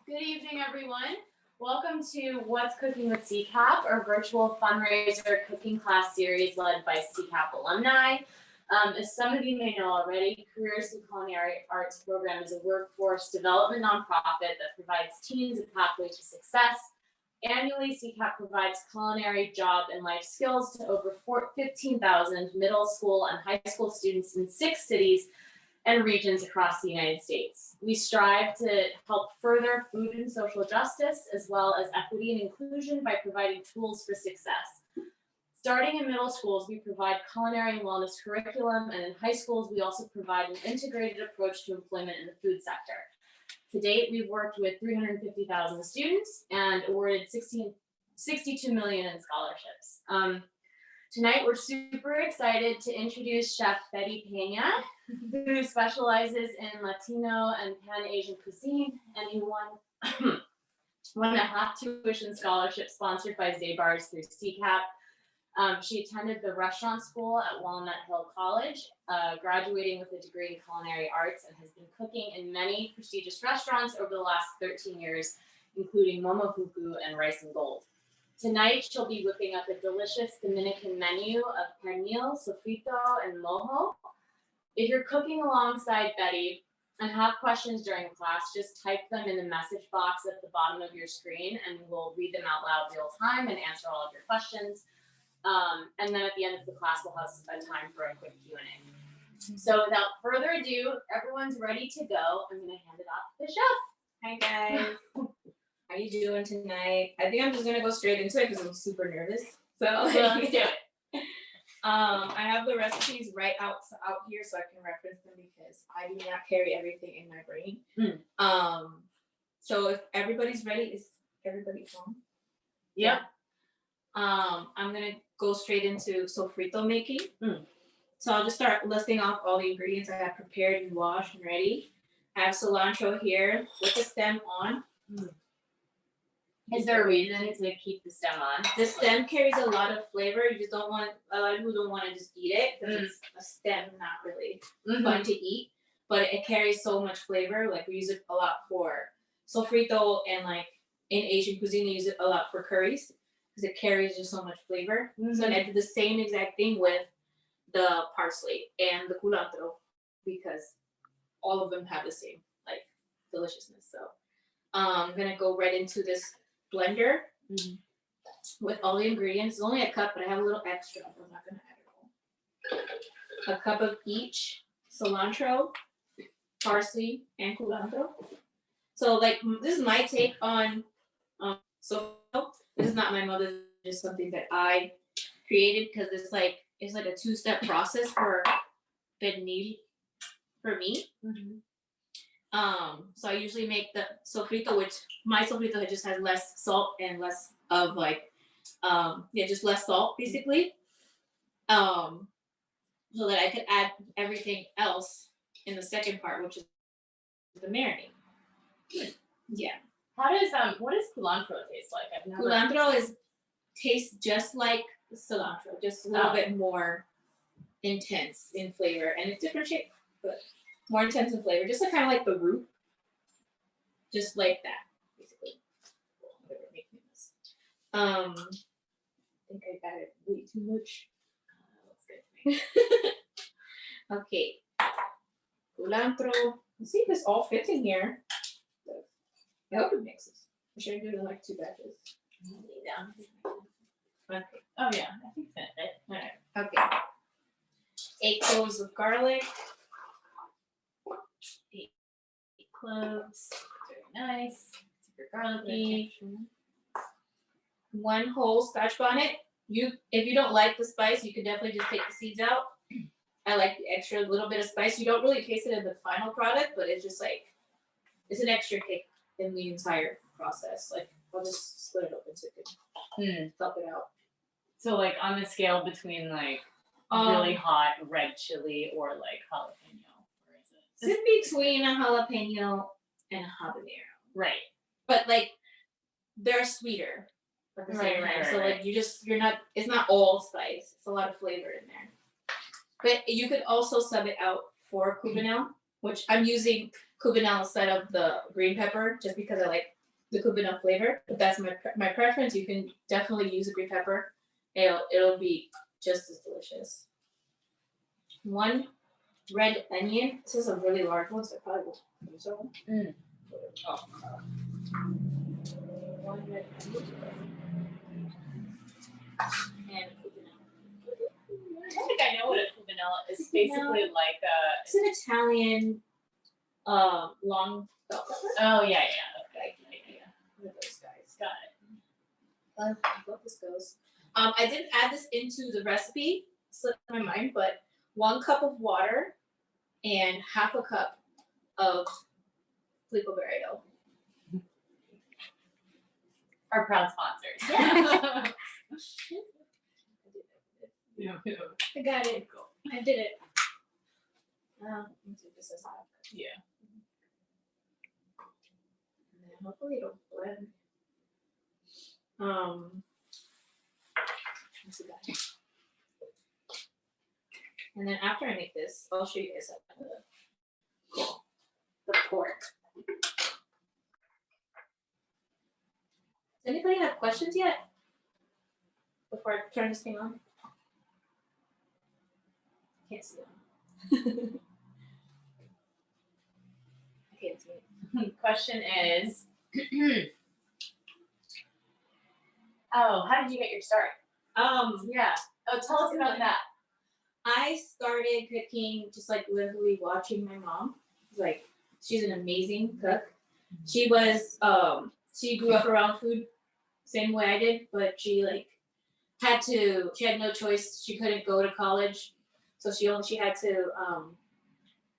Good evening, everyone. Welcome to What's Cooking with C-CAP, our virtual fundraiser cooking class series led by C-CAP alumni. As some of you may know already, Careers in Culinary Arts program is a workforce development nonprofit that provides teens a pathway to success. Annually, C-CAP provides culinary, job, and life skills to over 15,000 middle school and high school students in 6 cities and regions across the United States. We strive to help further food and social justice, as well as equity and inclusion by providing tools for success. Starting in middle schools, we provide culinary and wellness curriculum, and in high schools, we also provide an integrated approach to employment in the food sector. To date, we've worked with 350,000 students and awarded $62 million in scholarships. Tonight, we're super excited to introduce Chef Betty Pena, who specializes in Latino and Pan-Asian cuisine, and who won a half tuition scholarship sponsored by Zabar's through C-CAP. She attended the restaurant school at Walnut Hill College, graduating with a degree in culinary arts, and has been cooking in many prestigious restaurants over the last 13 years, including Momofuku and Rice and Gold. Tonight, she'll be whipping up a delicious Dominican menu of Pernil, Sofrito, and Mojo. If you're cooking alongside Betty and have questions during class, just type them in the message box at the bottom of your screen, and we'll read them out loud real time and answer all of your questions. And then at the end of the class, we'll have a time for a quick Q&A. So without further ado, everyone's ready to go. I'm going to hand it off to the chef. Hi guys. How you doing tonight? I think I'm just gonna go straight into it because I'm super nervous. So Let's do it. I have the recipes right out here so I can reference them because I do not carry everything in my brain. So if everybody's ready, is everybody home? Yep. I'm gonna go straight into sofrito making. So I'll just start listing off all the ingredients I have prepared and washed and ready. I have cilantro here with the stem on. Is there a reason to keep the stem on? The stem carries a lot of flavor. You just don't want, a lot of people don't want to just eat it because it's a stem, not really fun to eat, but it carries so much flavor. Like we use it a lot for sofrito, and like in Asian cuisine, they use it a lot for curries because it carries just so much flavor. So I did the same exact thing with the parsley and the culantro because all of them have the same like deliciousness. So I'm gonna go right into this blender with all the ingredients. It's only a cup, but I have a little extra. I'm not gonna add it all. A cup of each cilantro, parsley, and culantro. So like this is my take on so this is not my mother's, just something that I created because it's like a 2-step process for pernil for me. So I usually make the sofrito, which my sofrito just has less salt and less of like, just less salt basically. So that I could add everything else in the second part, which is the marinade. Yeah. How does what does culantro taste like? I've never. Culantro tastes just like cilantro, just a little bit more intense in flavor, and it's different shape, but more intense in flavor, just kind of like the root, just like that, basically. I think I added way too much. That's good. Okay, culantro. Let's see if this all fits in here. I hope it mixes. I should do it in like 2 batches. Okay. Oh yeah, I think that's it. All right. Okay. 8 cloves of garlic. 8 cloves. Very nice. Super garlicky. 1 whole Scotch bonnet. If you don't like the spice, you can definitely just take the seeds out. I like the extra little bit of spice. You don't really taste it in the final product, but it's just like it's an extra kick in the entire process. Like I'll just split it open so you can help it out. So like on the scale between like really hot red chili or like jalapeno, where is it? It's in between a jalapeno and a habanero. Right. But like they're sweeter at the same time. Right, so like you're not, it's not all spice. It's a lot of flavor in there. But you could also sub it out for cubanelle, which I'm using cubanelle instead of the green pepper just because I like the vanilla flavor, but that's my preference. You can definitely use a green pepper. It'll be just as delicious. 1 red onion. This is a really large one, so I probably will use that one. Oh. 1 red onion. And I don't think I know what a vanilla is. It's basically like a. it's an Italian long bell pepper. Oh yeah. Okay. One of those guys. Got it. I love this goes. I didn't add this into the recipe, slipped my mind, but 1 cup of water and half a cup of Filippo Berrio. Our proud sponsors. Yeah. I got it. I did it. Let me take this as half. Yeah. And then hopefully it'll blend. Let's see that. And then after I make this, I'll show you guys the pork. Does anybody have questions yet? Before I turn this thing on? Can't see them. I can't see it. Question is, how did you get your start? Yeah. Oh, tell us about that. I started cooking just like literally watching my mom. Like, she's an amazing cook. She was she grew up around food same way I did, but she had no choice. She couldn't go to college, so she had to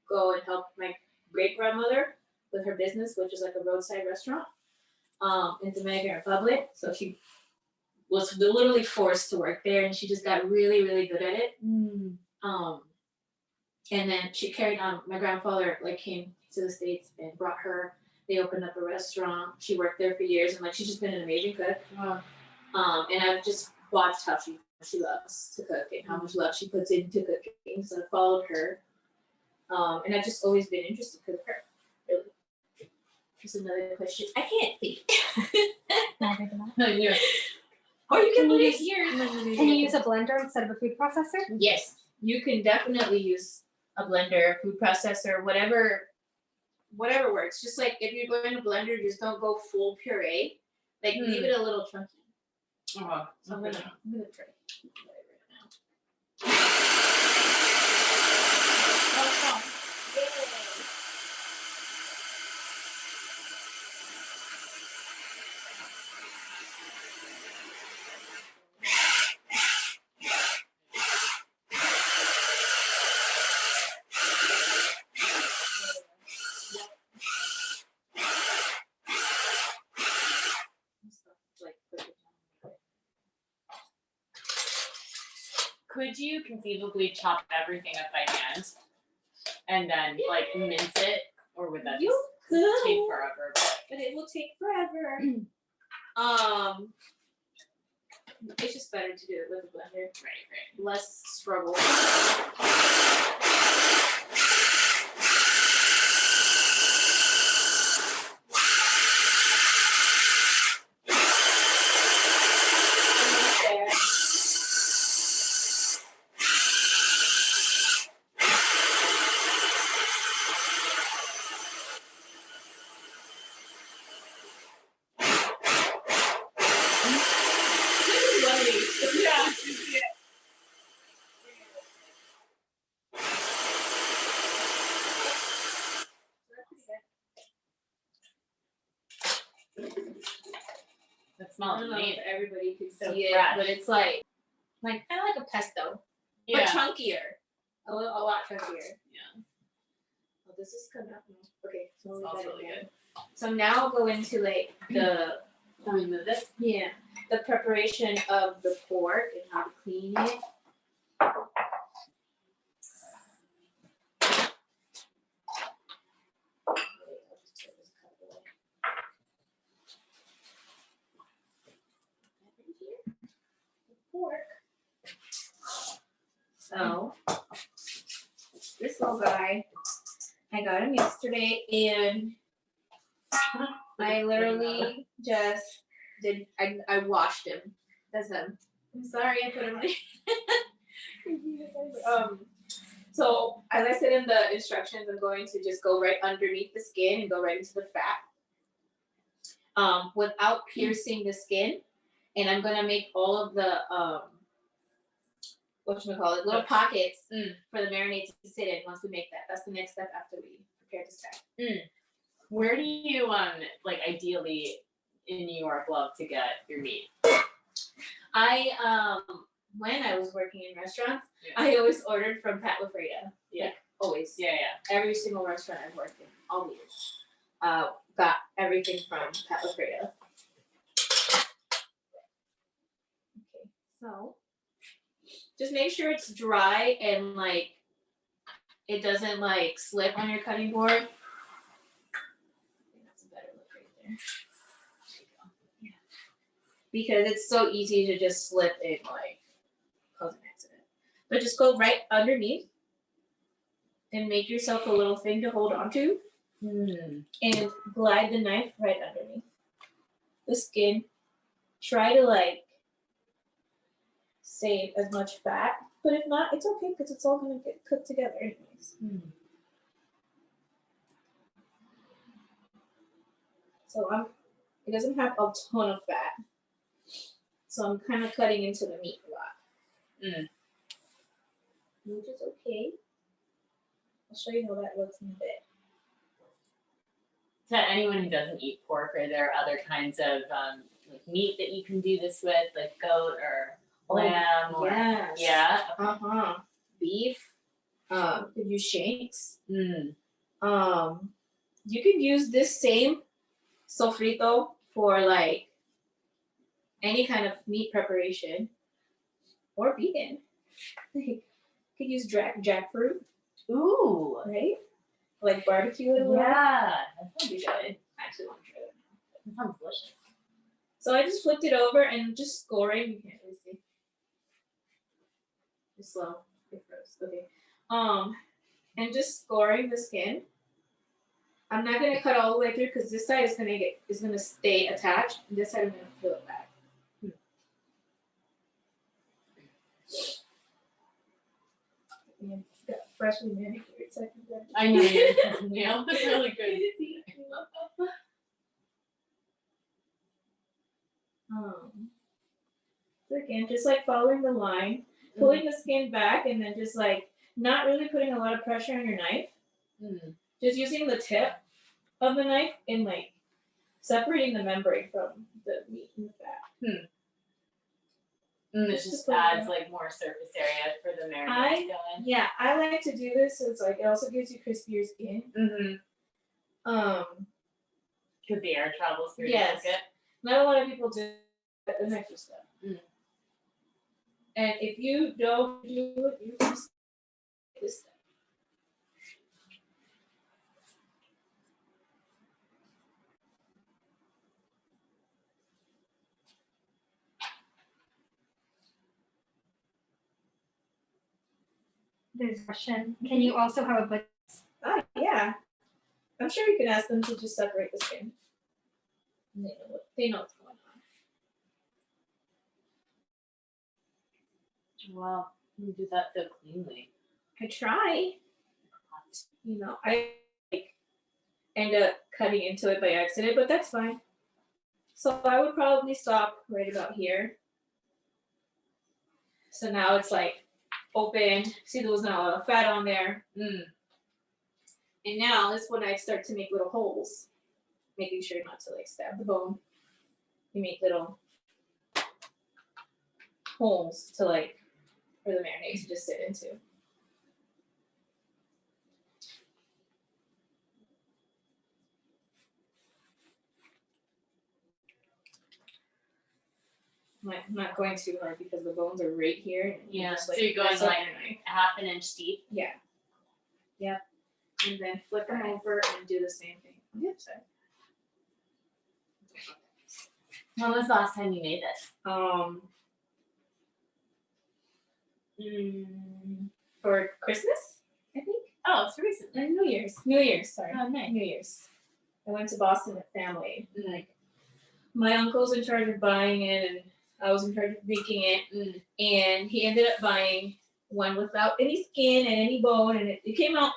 go and help my great grandmother with her business, which is like a roadside restaurant in Dominican Republic. So she was literally forced to work there, and she just got really, really good at it. And then she carried on. My grandfather came to the States and brought her. They opened up a restaurant. She worked there for years, and she's just been an amazing cook. Wow. And I've just watched how she loves to cook and how much love she puts into cooking. So I followed her, and I've just always been interested to cook her. Really. Here's another question. I can't think. Or you can put it here. Can you use a blender instead of a food processor? Yes, you can definitely use a blender, food processor, whatever works. Just like if you're going to blender, just don't go full puree. Leave it a little chunky. Oh, So I'm gonna try. Could you conceivably chop everything up by hand and then mince it, or would that You just could, take forever? but it will take forever. It's just better to do it with a blender. Right. Less struggle. That I smells don't know amazing. if everybody could So see it, fresh. but it's kind of like a pesto, but chunkier. A lot chunkier. Yeah. Oh, this is coming up now. Okay, so It we smells got it really again. good. So now I'll go into the Can we move this? the preparation of the pork and how to clean it. Pork. So this little guy, I got him yesterday, and I literally just did. I washed him. That's him. I'm sorry, I put him on. So as I said in the instructions, I'm going to just go right underneath the skin and go right into the fat. Without piercing the skin, and I'm gonna make all of the little pockets for the marinade to sit in once we make that. That's the next step after we prepare the stack. Where do you like ideally in New York love to get your meat? I when I was working in restaurants, I always ordered from Pat LaFreda. Yeah. Like, always. Yeah. Every single restaurant I've worked in, all the years. Got everything from Pat LaFreda. Okay, so just make sure it's dry and like it doesn't like slip on your cutting board. I think that's a better look right there. There you go. Yeah. Because it's so easy to just slip and like cause an accident. But just go right underneath and make yourself a little thing to hold on to. And glide the knife right underneath the skin. Try to like save as much fat, but if not, it's okay because it's all gonna get cooked together anyways. So it doesn't have a ton of fat, so I'm kind of cutting into the meat a lot, which is okay. I'll show you how that looks in a bit. To anyone who doesn't eat pork, are there other kinds of like meat that you can do this with, like goat or lamb? Or Yes. Yeah. Beef. You could use shanks. Mm. You could use this same sofrito for like any kind of meat preparation, or vegan. You could use jackfruit. Ooh. Right? Like barbecue it a little. Yeah, that sounds good. I actually want to try that. That sounds delicious. So I just flipped it over and just scoring. You can't really see. It's slow. It froze. Okay. And just scoring the skin. I'm not gonna cut all the way through because this side is gonna stay attached. And this side I'm gonna peel it back. And it's got freshly manicured, so I can grab it. I know your nails look really good. So again, just like following the line, pulling the skin back, and then just like not really putting a lot of pressure on your knife. Just using the tip of the knife and like separating the membrane from the meat and the fat. It just adds like more surface area for the marinade to go in. Yeah, I like to do this. So it's like it also gives you crispier skin. Because the air travels through. Yes. It. Not a lot of people do the extra stuff. And if you don't do it, you can skip this step. There's a question. Can you also have a butcher? Yeah. I'm sure you can ask them to just separate the skin. And they know what's going on. Wow, you do that so cleanly. I try. You know, I like end up cutting into it by accident, but that's fine. So I would probably stop right about here. So now it's like open. See, there was not a lot of fat on there. And now this is when I start to make little holes, making sure not to like stab the bone. You make little holes to like for the marinade to just sit into. I'm not going too hard because the bones are right here. Yeah, just, so you're going press up like your knife. half an inch deep. Yeah. Yep. And then flip them over and do the same thing on the other side. When was the last time you made this? For Christmas, I think. Oh, it's recent. And New Year's. New Year's, sorry. Oh, nice. New Year's. I went to Boston with family. Mm. Like my uncle's in charge of buying it, and I was in charge of making it. Mm. And he ended up buying one without any skin and any bone, and it came out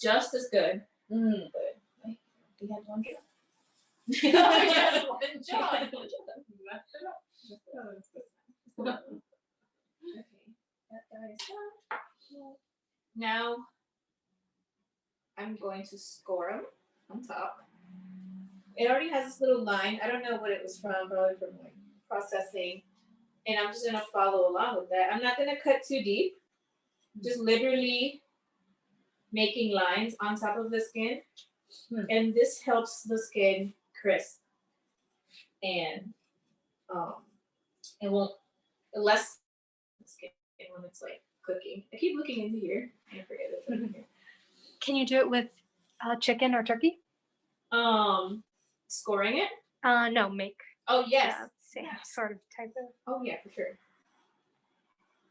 just as good. Mm. But like, we had one job. Yeah, one job. You messed it up. Okay, that guy is done. Now I'm going to score them on top. It already has this little line. I don't know what it was from, probably from like processing. And I'm just gonna follow along with that. I'm not gonna cut too deep. Just literally making lines on top of the skin. And this helps the skin crisp. And it won't less skin when it's like cooking. I keep looking into here. I forget it's over here. Can you do it with chicken or turkey? Scoring it? No, make. Oh yes. Same Yeah. sort of type of. Oh yeah, for sure.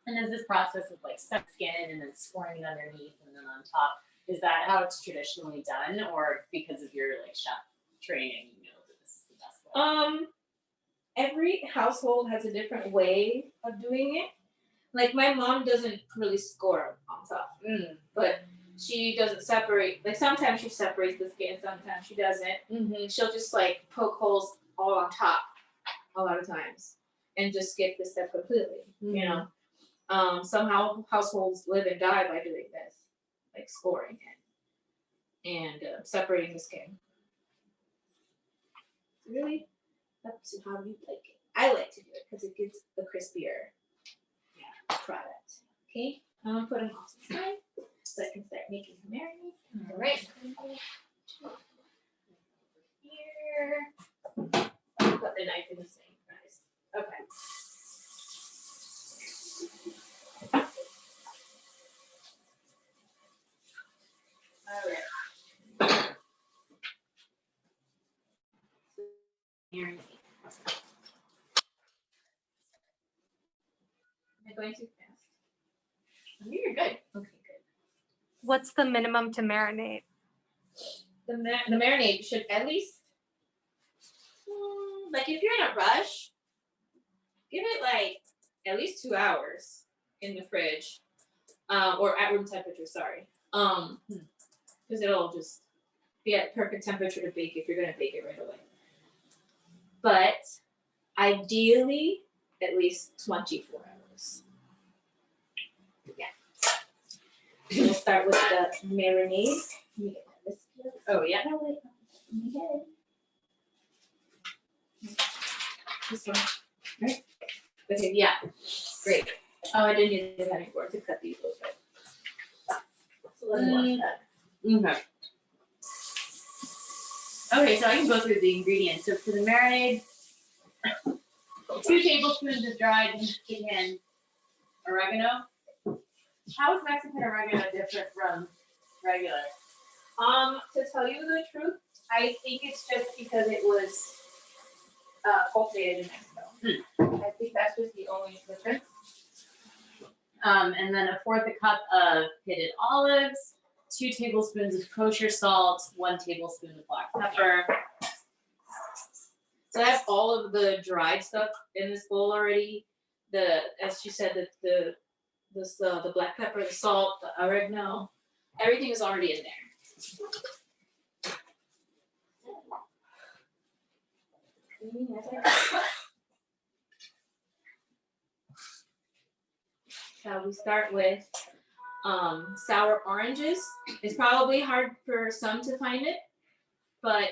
And is this process of like set skin and then scoring it underneath and then on top, is that how it's traditionally done, or because of your like chef training, you know that this is the best way? Every household has a different way of doing it. Like my mom doesn't really score on top, but she doesn't separate. Like sometimes she separates the skin, sometimes she doesn't. Mm-hmm. She'll just like poke holes all on top a lot of times and just skip this step completely. You know, somehow households live and die by doing this, like scoring it and separating the skin. Really up to how you like it. I like to do it because it gives a crispier product. Okay, I'm gonna put them off to the side so I can start making the marinade. All right. Here, I'll put the knife in the same guys. Okay. All right. Marinade. Am I going too fast? You're good. Okay, good. What's the minimum to marinate? The marinade should at least, like if you're in a rush, give it like at least 2 hours in the fridge, or at room temperature. Sorry, because it'll just be at perfect temperature to bake if you're gonna bake it right away. But ideally, at least 24 hours. Yeah. We'll start with the marinade. Let me get my whisk here. Oh yeah. No, wait. Okay. This one. Right? Okay, Yeah. great. Oh, I didn't use the cutting board to cut these a little bit. So let's wash that. Okay. Okay, so I can go through the ingredients. So for the marinade, 2 tablespoons of dried Mexican oregano. How is Mexican oregano different from regular? To tell you the truth, I think it's just because it was cultivated in Mexico. I think that's just the only difference. And then 1/4 cup of pitted olives, 2 tablespoons of kosher salt, 1 tablespoon of black pepper. So I have all of the dried stuff in this bowl already. As she said, the black pepper, the salt, the oregano, everything is already in there. So we start with sour oranges. It's probably hard for some to find it, but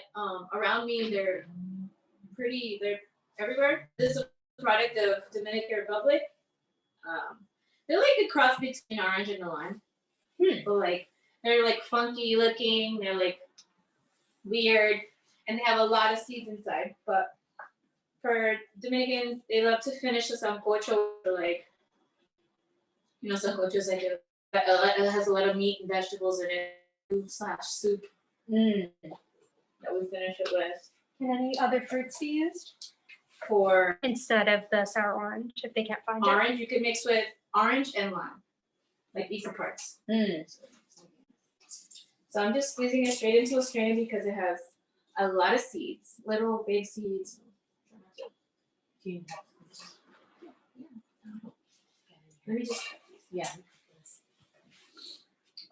around me they're everywhere. This is a product of Dominican Republic. They're like a cross between orange and a lime. But like they're like funky looking, they're like weird, and they have a lot of seeds inside. But for Dominicans, they love to finish the sancocho like, sancocho is like it has a lot of meat and vegetables in it, /soup. That we finish it with. And any other fruits be used For instead of the sour orange if they can't find orange, you can mix with orange and lime, like equal parts. So I'm just squeezing it straight into a strainer because it has a lot of seeds, little big seeds. Let me just. Yeah.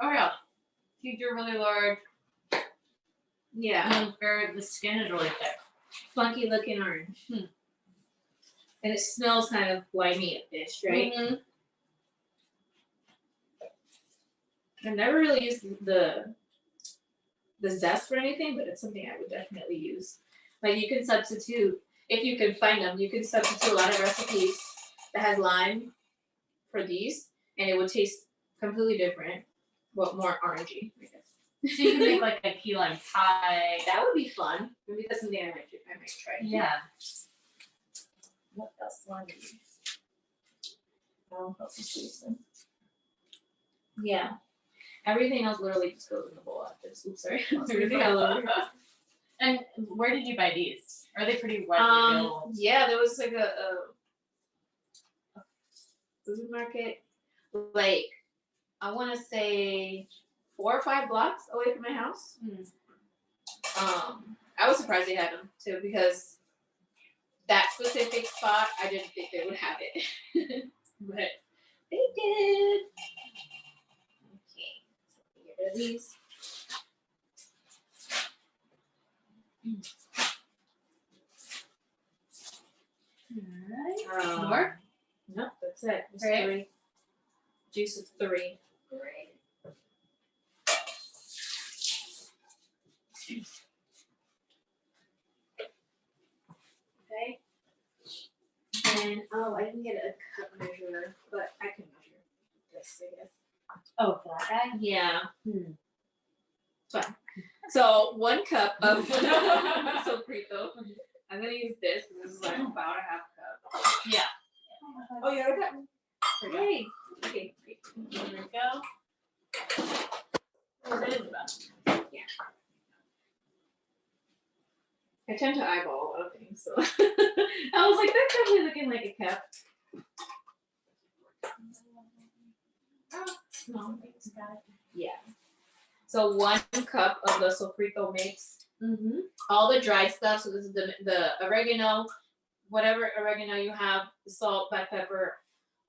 Oh yeah. Teeth are really large. Yeah, And the skin is really thick. funky looking orange. And it smells kind of limey-ish, right? Mm-hmm. I've never really used the zest for anything, but it's something I would definitely use. Like you can substitute, if you can find them, you can substitute a lot of recipes that has lime for these, and it would taste completely different, but more orangey, I guess. So you can make like a key lime pie. That would be fun. Maybe that's something I might try. Yeah. What else do I use? I'll help you choose them. Yeah. Everything else literally just goes in the bowl after this. Oops, sorry. Everything all over. And where did you buy these? Are they pretty widely available? Yeah, there was like a supermarket, like I want to say 4 or 5 blocks away from my house. I was surprised they had them too, because that specific spot, I didn't think they would have it, but they did. Okay, so get rid of these. Alright. More? No, that's it. Just Great. 3. Juice of 3. Great. Okay. And I didn't get a cup measure, but I can measure this, I guess. Oh, for that guy? Yeah. Fine. So 1 cup of Sofrito. I'm gonna use this because this is like about a half cup. Yeah. Oh, you already got one? Hey. Okay, great. There we go. Oh, it is about. I tend to eyeball a lot of things, so I was like, that's definitely looking like a cup. Oh, small things, got it. Yeah. So 1 cup of the Sofrito mix. All the dried stuff. So this is the oregano, whatever oregano you have, the salt, black pepper,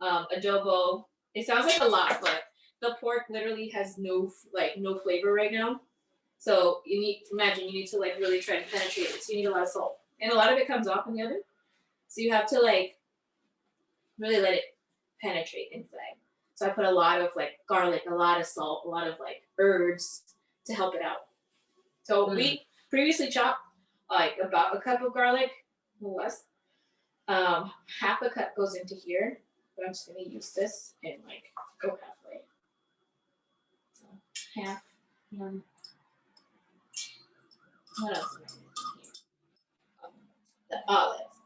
adobo. It sounds like a lot, but the pork literally has no flavor right now. So you need to like really try to penetrate it. So you need a lot of salt, and a lot of it comes off in the oven. So you have to like really let it penetrate inside. So I put a lot of like garlic, a lot of salt, a lot of like herbs to help it out. So we previously chopped like about a cup of garlic, or less. Half a cup goes into here, but I'm just gonna use this and like go halfway. So half. What else am I using here? The olives.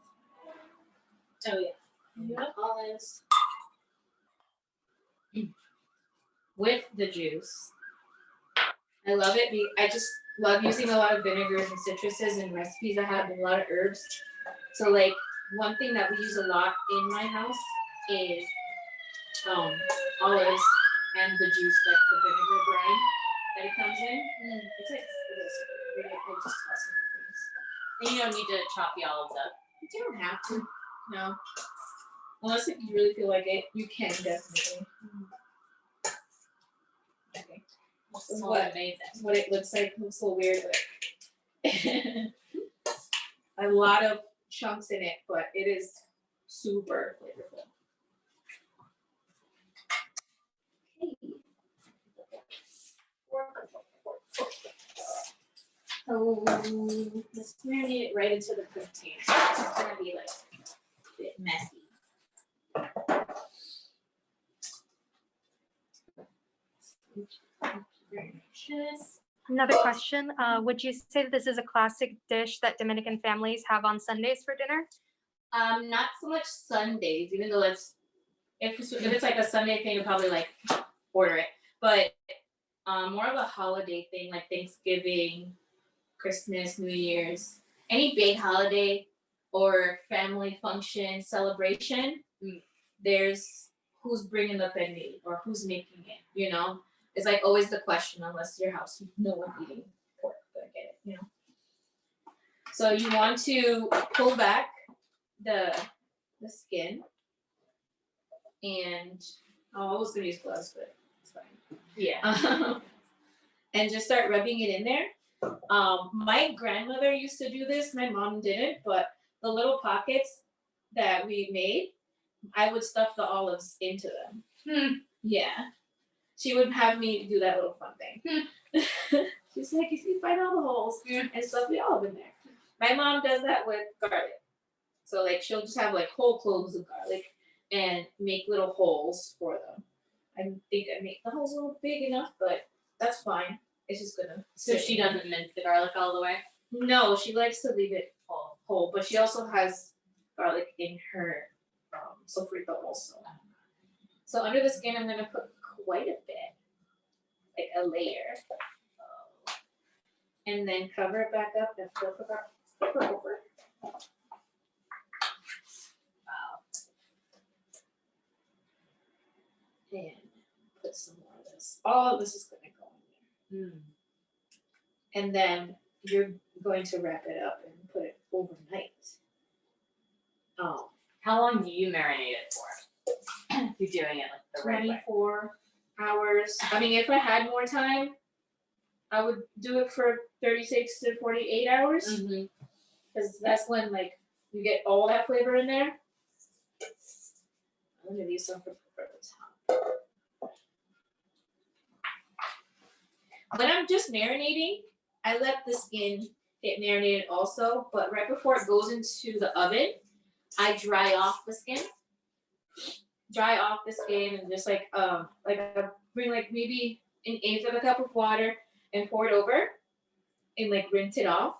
Oh yeah. Olives. With the juice. I love it. I just love using a lot of vinegars and citruses in recipes I have, and a lot of herbs. So like one thing that we use a lot in my house is olives and the juice, like the vinegar brine that it comes in. It's like I just toss it in things. And you don't need to chop the olives up. You don't have to. No. Unless if you really feel like it, you can definitely. Okay. This is what it looks like. It looks a little weird, but a lot of chunks in it, but it is super flavorful. So let's marinate it right into the container. It's gonna be like a bit messy. Another question, would you say that this is a classic dish that Dominican families have on Sundays for dinner? Not so much Sundays, even though if it's like a Sunday thing, you'll probably like order it. But more of a holiday thing, like Thanksgiving, Christmas, New Year's, any big holiday or family function celebration. There's who's bringing the pernil or who's making it. You know, it's like always the question, unless your house no one eating pork, but I get it. You know. So you want to pull back the skin, and I was gonna use gloves, but it's fine. Yeah. And just start rubbing it in there. My grandmother used to do this. My mom didn't, but the little pockets that we made, I would stuff the olives into them. Yeah. She would have me do that little fun thing. She's like, if you find all the holes and stuff the olive in there. My mom does that with garlic. So like she'll just have like whole cloves of garlic and make little holes for them. I think I make the holes a little big enough, but that's fine. It's just gonna. So she doesn't mince the garlic all the way? No, she likes to leave it whole, but she also has garlic in her sofrito also. So under the skin, I'm gonna put quite a bit, like a layer, and then cover it back up and flip it over. Wow. And put some more of this. All of this is gonna go in there. And then you're going to wrap it up and put it overnight. How long do you marinate it for? If you're doing it like the right way. 24 hours. I mean, if I had more time, I would do it for 36 to 48 hours. Because that's when like you get all that flavor in there. I'm gonna use some for the top. When I'm just marinating, I let the skin get marinated also, but right before it goes into the oven, I dry off the skin. And just like I bring like maybe 1/8 of a cup of water and pour it over and like rinse it off.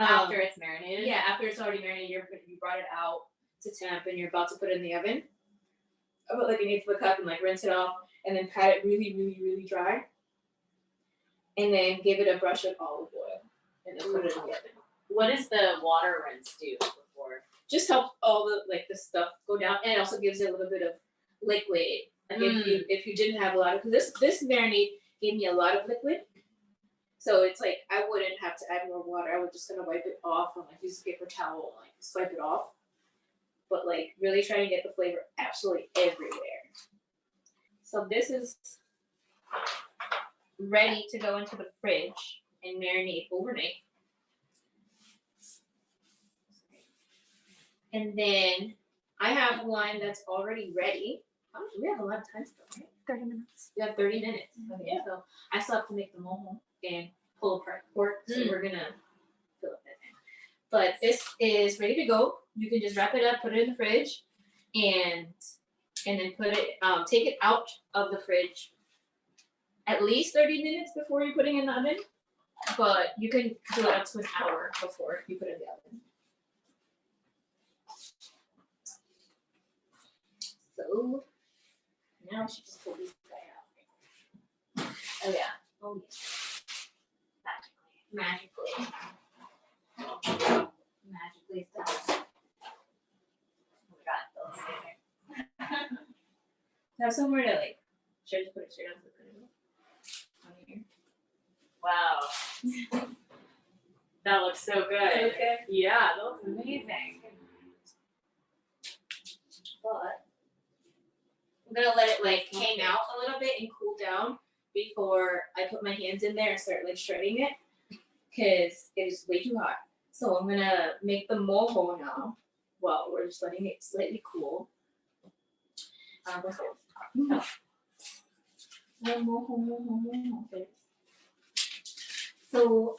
After it's marinated? Yeah, after it's already marinated, you brought it out to temp and you're about to put it in the oven. I put like 1/8 of a cup and like rinse it off and then pat it really, really, really dry. And then give it a brush of olive oil and then put it in the oven. What does the water rinse do before? Just helps all the stuff go down, and it also gives it a little bit of liquid. Like if you didn't have a lot of, because this marinade gave me a lot of liquid, so it's like I wouldn't have to add more water. I would just kind of wipe it off and like use a paper towel and like swipe it off. But like really trying to get the flavor absolutely everywhere. So this is ready to go into the fridge and marinate overnight. And then I have one that's already ready. We have a lot of time still, right? 30 minutes. We have 30 minutes. Okay, yeah. So I still have to make the mojo and pull apart the pork. So we're gonna fill up that in. But this is ready to go. You can just wrap it up, put it in the fridge, and then put it, take it out of the fridge at least 30 minutes before you're putting it in the oven. But you can do it up to an hour before you put it in the oven. So now she just pull these guys out. Oh yeah. Oh yeah. Magically. Magically it's done. Oh my god, those have somewhere to like, should I just put it straight onto the Pernil? On here. Wow. That looks so good. Okay. Yeah, that looks amazing. But I'm gonna let it like hang out a little bit and cool down before I put my hands in there and start like shredding it, because it is way too hot. So I'm gonna make the mojo now. Well, we're just letting it slightly cool. So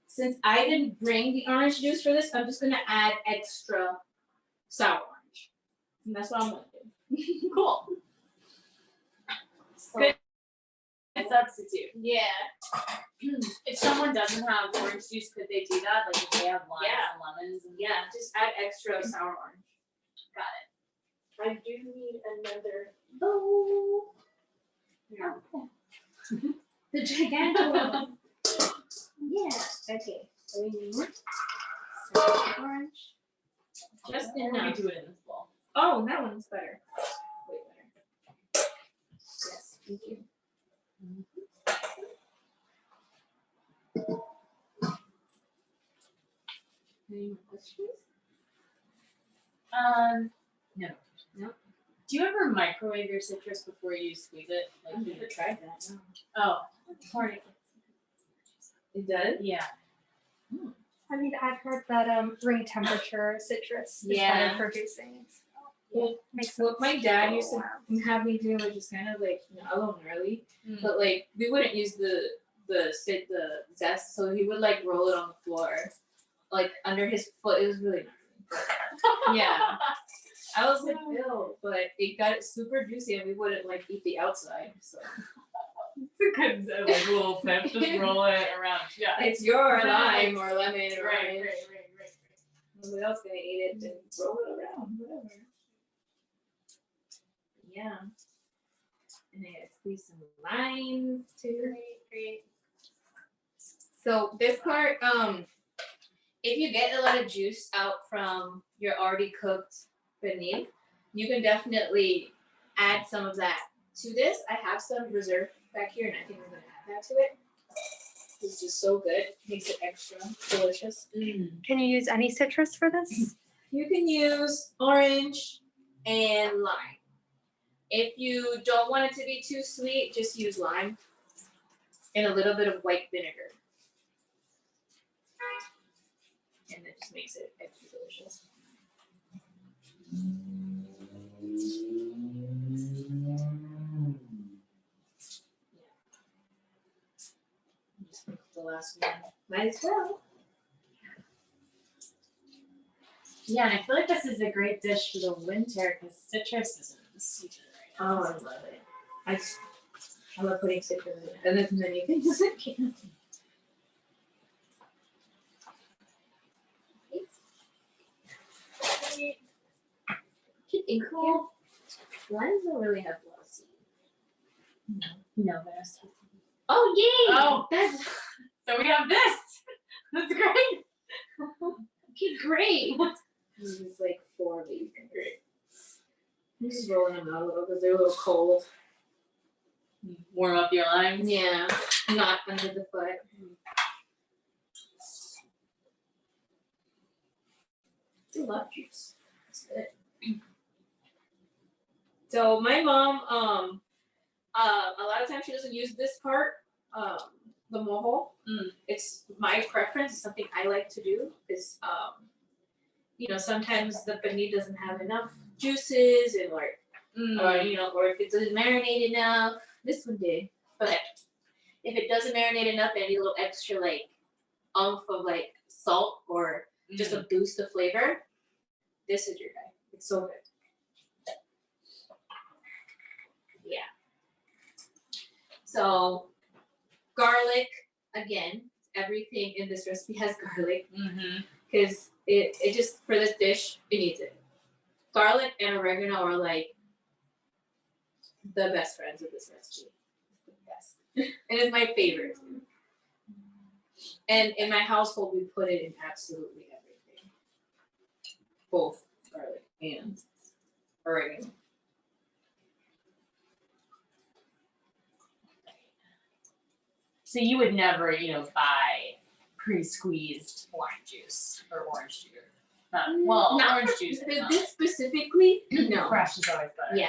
since I didn't bring the orange juice for this, I'm just gonna add extra sour orange. And that's what I'm gonna do. Cool. So, Good substitute. yeah. If someone doesn't have orange juice, could they do that? Like if they have limes and lemons? And Yeah, just add extra sour orange. Got I do need another bowl. The gigantic one. Yeah. Okay. So we need sour orange. Just it. Or we enough. do it in this bowl. Oh, that one's better. Way better. Yes, thank you. Any more questions? No. No. Do you ever microwave your citrus before you squeeze it? I've never tried that. No. Oh, porn. It does? Yeah. I mean, I've heard that room temperature citrus is Yeah. better for juicing. Well, Makes what sense. my dad used to have me do, which is kind of like a little gnarly, but like we wouldn't use the zest, so he would like roll it on the floor, like under his foot. It was really gnarly. Yeah, I was like, ew, but it got it super juicy, and we wouldn't like eat the outside. So It's a good like little tip. Just roll it around. Yeah. it's your Right. lime or lemon or Right. orange. Nobody else gonna eat it and roll it around, whatever. Yeah. And then I squeeze some lime too. Great. So this part, if you get a lot of juice out from your already cooked pernil, you can definitely add some of that to this. I have some reserved back here, and I think I'm gonna add that to it. It's just so good. Makes it extra delicious. Can you use any citrus for this? You can use orange and lime. If you don't want it to be too sweet, just use lime and a little bit of white vinegar. And it just makes it extra delicious. Just make the last one. Might as well. Yeah, and I feel like this is a great dish for the winter because citrus is in the season right now. Oh, I love it. I love putting citrus in it. And then many things as I can. Keep cool. Limes don't really have a lot of seed. No, there's. Oh yay! Oh. That's So we have this. That's great. okay, great. This is like 4 of these. Great. I'm just rolling them out a little because they're a little cold. Warm up your limes. Yeah, not under the foot. I love juice. That's good. So my mom, a lot of times she doesn't use this part, the mojo. It's my preference. It's something I like to do. Is sometimes the paneer doesn't have enough juices and or if it doesn't marinate enough. This one did, but if it doesn't marinate enough and need a little extra like oomph of like salt or just a boost of flavor, this is your guy. It's so good. Yeah. So garlic, again, everything in this recipe has garlic because it just, for this dish, it needs it. Garlic and oregano are like the best friends of this recipe. The best. And it's my favorite. And in my household, we put it in absolutely everything. Both garlic and oregano. So you would never, buy pre-squeezed lime juice or orange juice. Not Orange juice. This specifically, no. Fresh is always better. Yeah.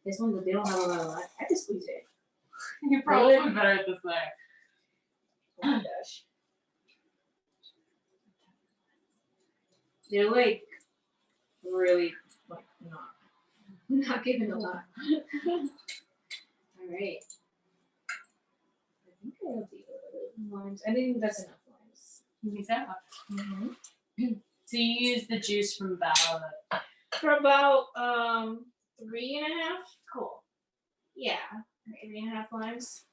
This one, they don't have a lot of lime. I just squeeze it. You're probably better at this way. Oh my gosh. They're like really like not giving a lot. All right. I think I'll do limes. I think that's enough limes. You think so? Mm-hmm. So you use the juice from about For about 3.5. Cool. Yeah, 3.5 limes.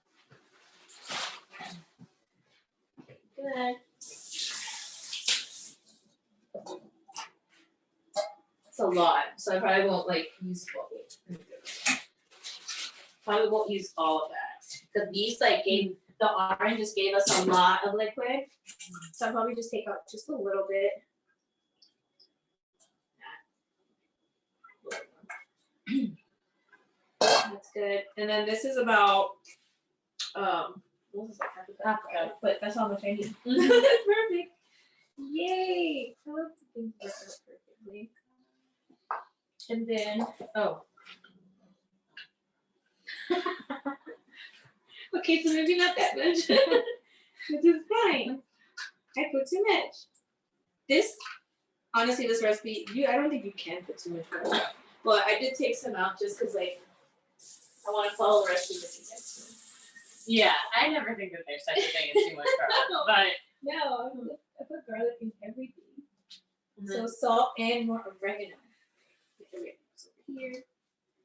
Good. It's a lot, so I probably won't use probably won't use all of that because these the orange just gave us a lot of liquid, so I'll probably just take out just a little bit. That's good. And then this is about what was it, half a cup, but that's how much I need. That's perfect. Yay! I love to think work out perfectly. And then, oh. Okay, so maybe not that much. Which is fine. I put too much. This, honestly, this recipe, I don't think you can put too much garlic. But I did take some out just because, like, I want to follow the recipe that you guys do. Yeah, I never think that there's such a thing as too much garlic, No, I put garlic in everything. So salt and more oregano. Oregano's over here.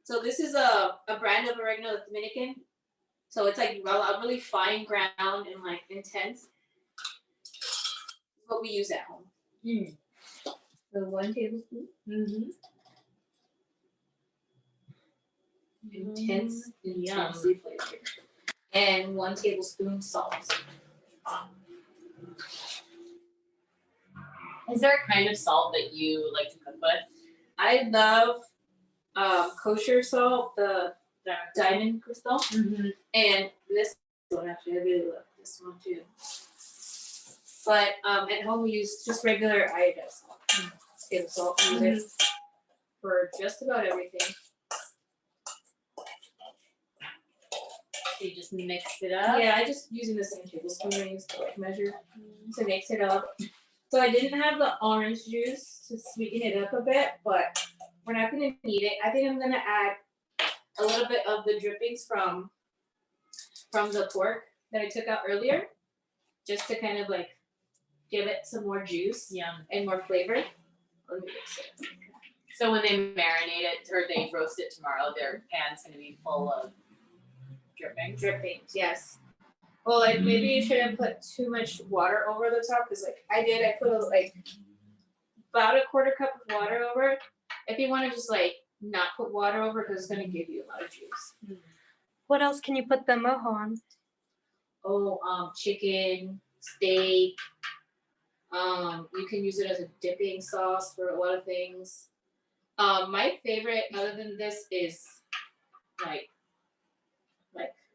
So this is a brand of oregano that's Dominican. So it's like really fine ground and like intense. What we use at home. So 1 tablespoon. Intensely flavored. And 1 tablespoon salt. Is there a kind of salt that you like to cook with? I love kosher salt, the diamond crystal, and this one actually. I really love this one too. But at home we use just regular iodized salt. Table salt. We use it for just about everything. So you just mix it up? Yeah, I just using the same tablespoon I used to like measure to mix it up. So I didn't have the orange juice to sweeten it up a bit, but we're not gonna need it. I think I'm gonna add a little bit of the drippings from the pork that I took out earlier, just to kind of like give it some more juice and more flavor. Let me mix it. So when they marinate it or they roast it tomorrow, their pan's gonna be full of drippings. Drippings, yes. Well, like maybe you shouldn't put too much water over the top because like I did. I put like about a 1/4 cup of water over it. If you want to just like not put water over because it's gonna give you a lot of juice. What else can you put the mojo on? Oh, chicken, steak. You can use it as a dipping sauce for a lot of things. My favorite, other than this, is like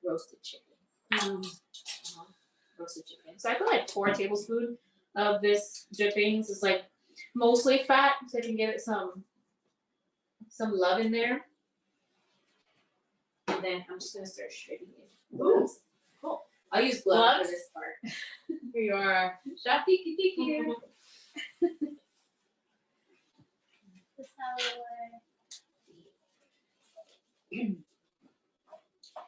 roasted chicken. Roasted chicken. So I put like 4 tablespoons of this drippings. It's like mostly fat, so I can give it some love in there. And then I'm just gonna start shredding it. Ooh, cool. I'll use gloves for this part. Here you are. Shafi Kitiki.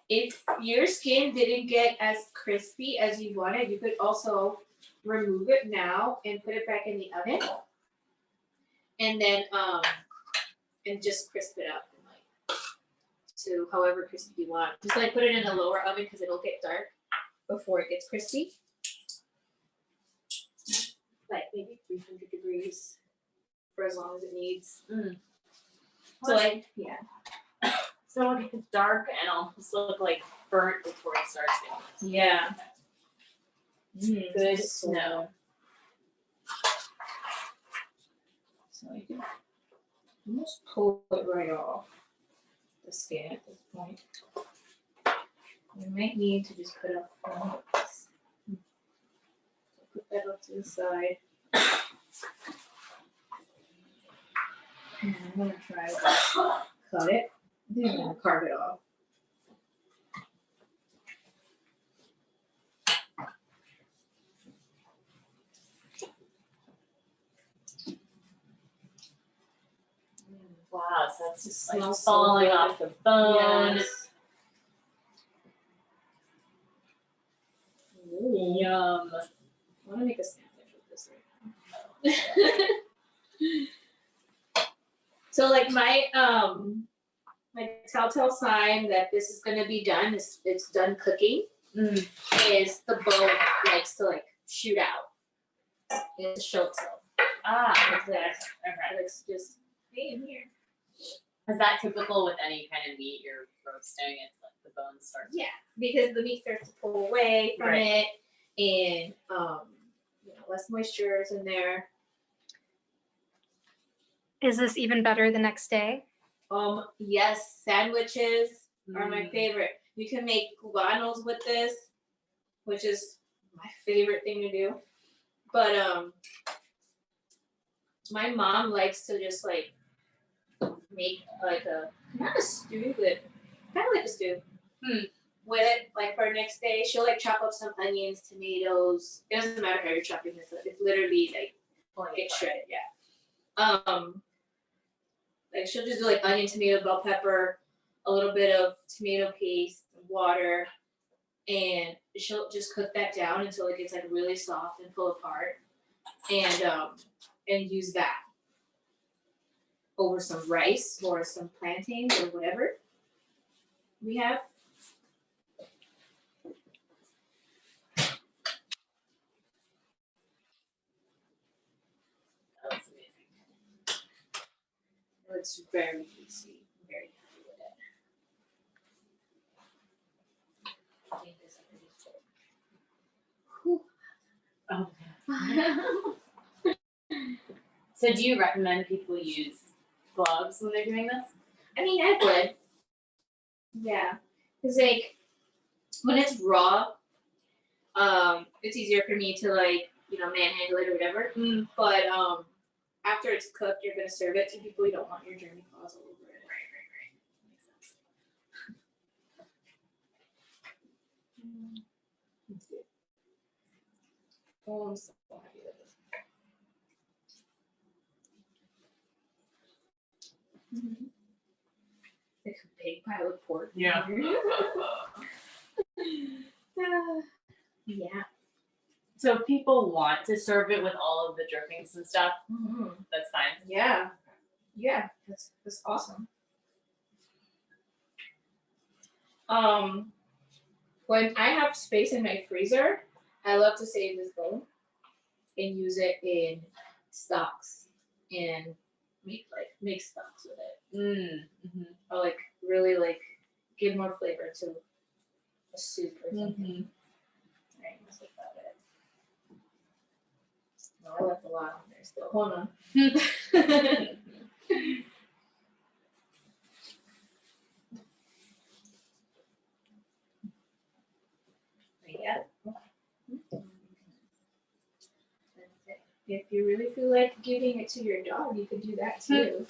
If your skin didn't get as crispy as you wanted, you could also remove it now and put it back in the oven. And then and just crisp it up and like to however crispy you want. Just like put it in a lower oven because it'll get dark before it gets crispy. Like maybe 300 degrees for as long as it needs. So like yeah. So it gets dark and almost look like burnt before it starts getting. Yeah. Good to know. So you can almost pull it right off the skin at this point. You might need to just put up one of this. Put that up to the side. And I'm gonna try to cut it. I think I'm gonna carve it off. Wow, so that's just like Smells falling so off the bone. Yes. Yum. I want to make a sandwich with this right now. So like my telltale sign that this is gonna be done is it's done cooking is the bone likes to like shoot out. It show itself. Like this. Okay. It's just hey in here. Is that typical with any kind of meat you're roasting? It's like the bones start. Yeah, because the meat starts to pull away from it, and less moisture is in there. Is this even better the next day? Yes, sandwiches are my favorite. You can make cubanos with this, which is my favorite thing to do. But my mom likes to just like make like a not a stew, but kind of like a stew. With it, like for next day, she'll like chop up some onions, tomatoes. It doesn't matter how you're chopping this up. It's literally like it's shredded, yeah. Like she'll just do like onion, tomato, bell pepper, a little bit of tomato paste, water, and she'll just cook that down until it gets like really soft and pull apart, and use that over some rice or some plantains or whatever we have. That's amazing. It's very easy. I'm very happy with it. I think this is pretty Oh. So do you recommend people use gloves when they're doing this? I mean, I would. Yeah, because like when it's raw, it's easier for me to like manhandle it or whatever. But after it's cooked, you're gonna serve it to people. You don't want your germy claws all over it. Right. Makes sense. Oh, I'm so happy with this. Like a big pile of pork. Yeah. Yeah. So if people want to serve it with all of the drippings and stuff, that's fine. Yeah. Yeah. That's awesome. When I have space in my freezer, I love to save this bone and use it in stocks and make stocks with it. Or like really like give more flavor to a soup or something. Right, that's about it. No, I left a lot on there still. Hold on. Yeah. If you really feel like giving it to your dog, you could do that too.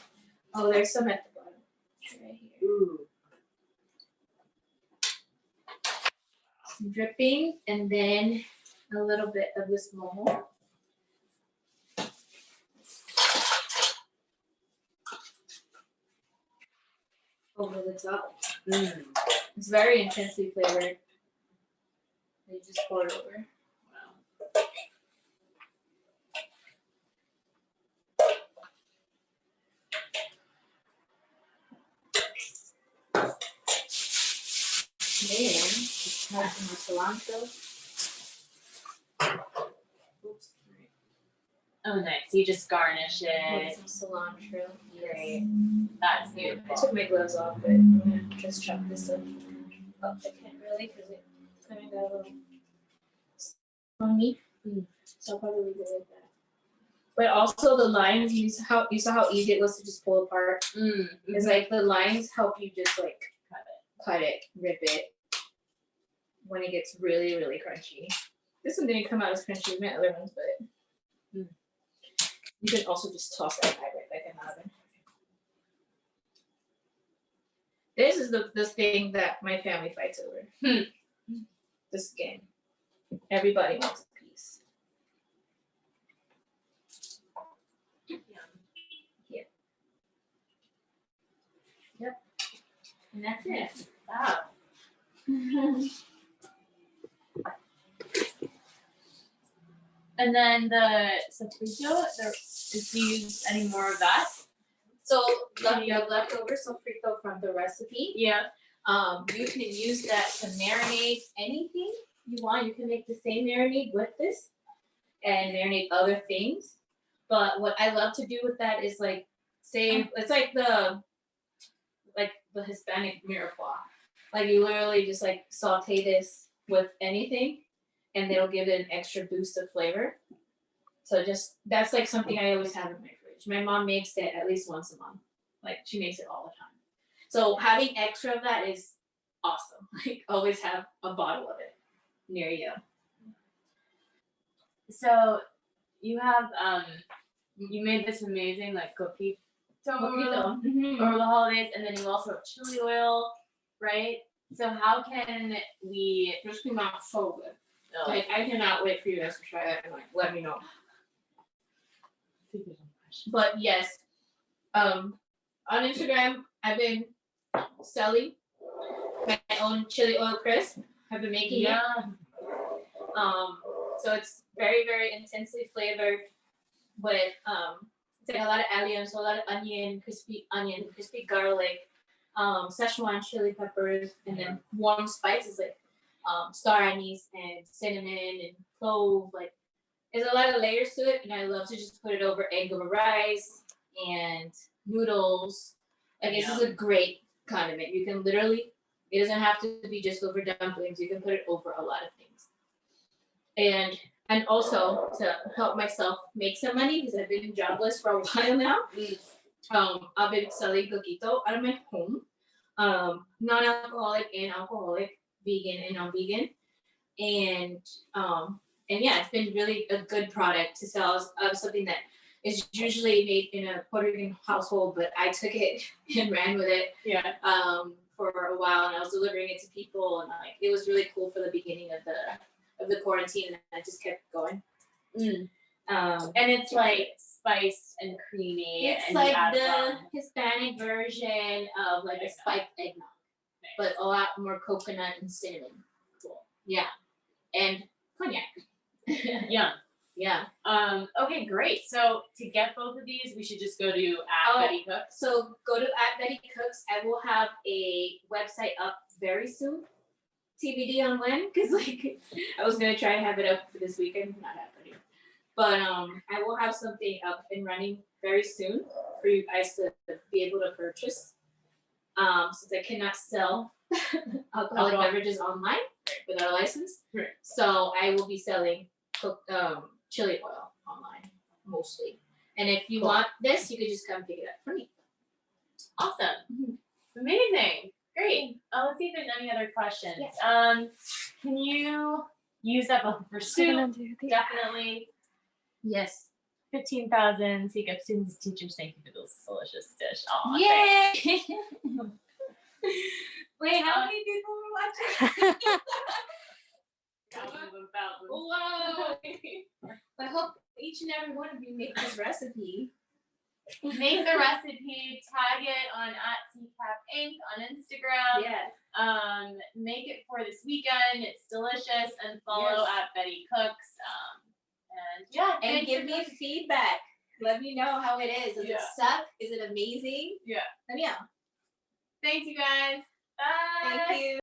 Oh, there's some at the bottom. Right here. Ooh. Some dripping, and then a little bit of this Mojo. Over the top. It's very intensely flavored. You just pour it over. Wow. Then just add some more cilantro. Oops. Oh, nice. You just garnish With it. some cilantro. Great. That's I beautiful. took my gloves off, but I'm gonna just chop this up. Oh, I can't really because it kind of got a little on me. So I'll probably leave it like that. But also the lines, you saw how easy it was to just pull apart. It's like the lines help you just like cut it, rip it when it gets really, really crunchy. This one didn't come out as crunchy as my other ones, but you can also just toss that back right like an oven. This is the thing that my family fights over. The skin. Everybody wants a piece. Yeah. Yep. And that's it. Wow. And then the Sofrito, if you use any more of that? So you have leftover Sofrito from the recipe. Yeah. You can use that to marinate anything you want. You can make the same marinade with this and marinate other things. But what I love to do with that is like say it's like the Hispanic mirepoix. Like you literally just like saute this with anything and it'll give it an extra boost of flavor. So just that's like something I always have in my fridge. My mom makes it at least once a month. Like she makes it all the time. So having extra of that is awesome. Like always have a bottle of it near you. So you have You made this amazing like cookie Sofrito. over the holidays, and then you also have chili oil, right? So how can we? This came out so good. Oh, Like I cannot wait for you guys to try it and like let me know. But yes, on Instagram I've been selling my own chili oil crisp. I've been making it. So it's very, very intensely flavored with it's like a lot of alum, so a lot of onion, crispy garlic, Szechuan chili peppers, and then warm spices like star anise and cinnamon and clove. Like there's a lot of layers to it, and I love to just put it over egg over rice and noodles. Like this is a great condiment. You can literally, it doesn't have to be just over dumplings. You can put it over a lot of things. And also to help myself make some money because I've been jobless for a while now. I've been selling coquito out of my home, non-alcoholic and alcoholic, vegan and non-vegan, and yeah, it's been really a good product to sell. Something that is usually made in a Puerto Rican household, but I took it and ran with it. For a while, and I was delivering it to people, and like it was really cool for the beginning of the quarantine, and I just kept going. And it's like spiced and creamy. It's and like add the rum. Hispanic version of like a spiked eggnog, but a lot more coconut and cinnamon. Cool. Yeah, and cognac. Yum. Yeah. Okay, great. So to get both of these, we should just go to @Betty Cooks. So go to @Betty Cooks. I will have a website up very soon. TBD on when, because like I was gonna try and have it up for this weekend, not happening. But I will have something up and running very soon for you guys to be able to purchase. Since I cannot sell alcoholic beverages online without a license, so I will be selling chili oil online mostly. And if you want this, you could just come pick it up for me. Awesome. Amazing. Great. Let's see if there's any other questions. Yes. Can you use that book for soup? Definitely. Yes. 15,000 C-CAP students, teachers, thank you for this delicious dish. Aw, Yay! Wait, how many people were watching? Whoa! I hope each and every one of you make this recipe. Make the recipe, tag it on @C-CAP Inc. on Instagram. Yes. Make it for this weekend. It's delicious, and follow @Betty Cooks. And yeah, And give me feedback. Let me know how it is. Does it suck? Is it amazing? Yeah. Let me know. Thanks, you guys. Bye. Thank you.